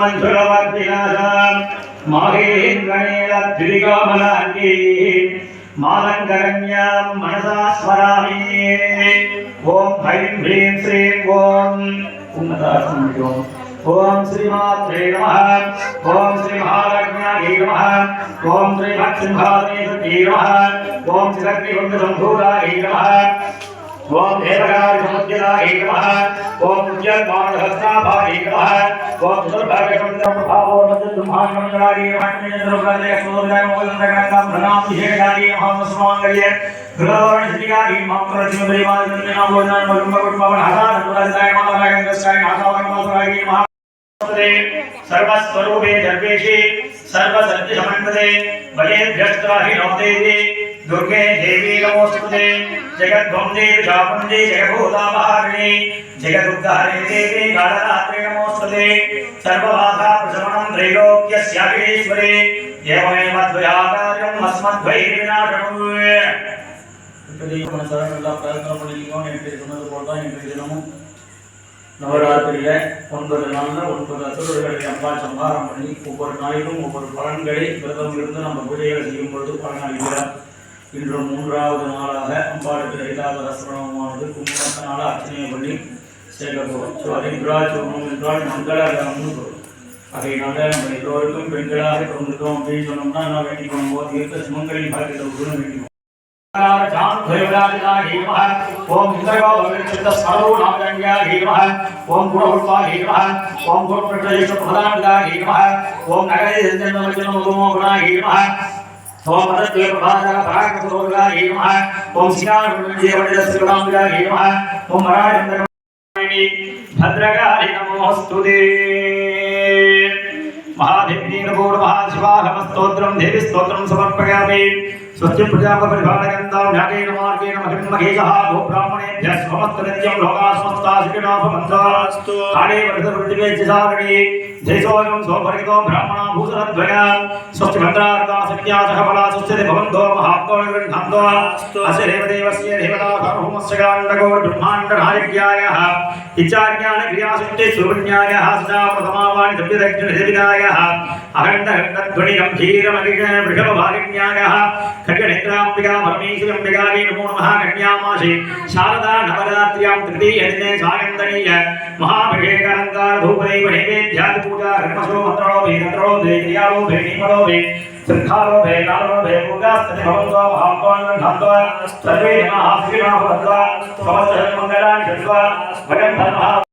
मंजुलवर्तिनाशां माहेन्द्रणीलद्विदिगामलाङ्गी मालङ्करण्यां मनसा स्मरामि। ओम ऐं ह्रीं श्रीं ओम ओम श्रीमात्रे नमः। ओम श्री महालक्ष्म्यै नमः। ओम श्री भक्तिसिंहासनेश्वर्यै नमः। ओम श्रीलक्ष्मीवन्दसम्भूतायै नमः। ओम देवगारिसमुद्यतायै नमः। ओम उज्जलमानहस्ताभायै नमः। ओम सुदर्भागसमुद्रप्रभावोर्मध्यब्रह्माण्डमण्डलायै नमः। नमोदयमोदनगणकाम्भ्रणाभिषेकायै नमः। स्वाङ्गल्ये गृहवर्णसिद्धिकायै नमः। प्रतिमदेवाय नमः। सर्वस्वरूपे सर्वेशि सर्वसत्यसमन्विते बलेभ्यस्त्राहि नोदेति दुर्गे देवी नमोस्तुते। जगद्वंदे चामुण्डे जगभूतापहारिणे जगदुद्धारे देवी कालरात्रे नमोस्तुते। सर्वबाधा प्रशमनं त्रैलोक्यस्याखिलेश्वरे एवमेव द्वयाकार्यम् अस्मद्वैर्विनाशनम्। நவராத்திரியில 9 நாள்ல 9 அசுரர்களை அம்மா சம்ஹாரம் பண்ணி ஒவ்வொரு நாளிலும் ஒவ்வொரு பலன்களை விரதம் இருந்து நம்ம பூஜைகளை செய்யும் பொழுது பலனளிக்கிறார். இன்று 3வது நாளாக அம்பாளுக்கு ஐந்தாவது ரசனமானது கும்பத்த நாள அர்ச்சனையை பண்ணி சேர்க்க போகிறோம். ஸோ அதை விழாச்சூர்ணம் என்றால் மங்களகரம்னு சொல்லும். அதையினால நம்ம எல்லோருக்கும் பெண்களாக பிறந்திருக்கோம் அப்படின்னு சொன்னோம்னா நான் வேண்டிக்கணும் போது இருக்க சுமங்கலின் பாக்கியத்தை உடனே வேண்டிக்கணும். ओम इंद्रगोविंदस्मरो नामगंगायै नमः। ओम गुणवत्तायै नमः। ओम गुणप्रज्वलितप्रधानगायै नमः। ओम नगरेन्द्रमजनमगुणायै नमः। ओम मदद्वैप्रभाजपराक्रमसोदरायै नमः। ओम श्रीनारायणदेवदेवस्वरामगायै नमः। ओम मराठेन्द्रमणि भद्रकाली नमोस्तुते। महादेवी नमो नमः। शिवाहमस्तोत्रं देवी स्तोत्रं समर्पयामि। स्वस्ति प्रजापतिपालकन्तां न्यायेन मार्गेण महिमहेशः गोब्राह्मणेभ्यः स्वमस्तनित्यं लोकाः समस्ताः सुखिनः भवन्तु। काले वर्धवृद्धिवेज्यसारिणी जयसोऽयं स्वपरितो ब्राह्मणा भूषणद्वया स्वस्ति भद्रार्था सत्यासः फला स्वस्ति भवन्तो महात्मो निगृह्णन्तो। अस्य देवदेवस्य देवता सार्वभौमस्य गाण्डको ब्रह्माण्डनायक्यायः इच्छाज्ञानक्रियाशक्ति सुब्रह्मण्यायः सदा प्रथमावाणि सभ्यदक्षिणदेविदायः अखण्डध्वनिगम्भीरमगिष वृषभभागिन्यायः खड्गनेत्राम्बिका परमेश्वरम्बिकायै नमो नमः। कन्यामासे शारदा नवरात्र्यां तृतीयदिने सायन्तनीय महाभिषेकालङ्कार धूपदीप नैवेद्यादि पूजा कर्मसो मन्त्रो वेदत्रो देक्रियालो भेणीमलो वे सिद्धालो भे कालो भे पूजास्तनि भवन्तो महात्मानन्तो सर्वे जनाः सुखिनः भवन्तु। समस्तमङ्गलानि भगवन् धर्मः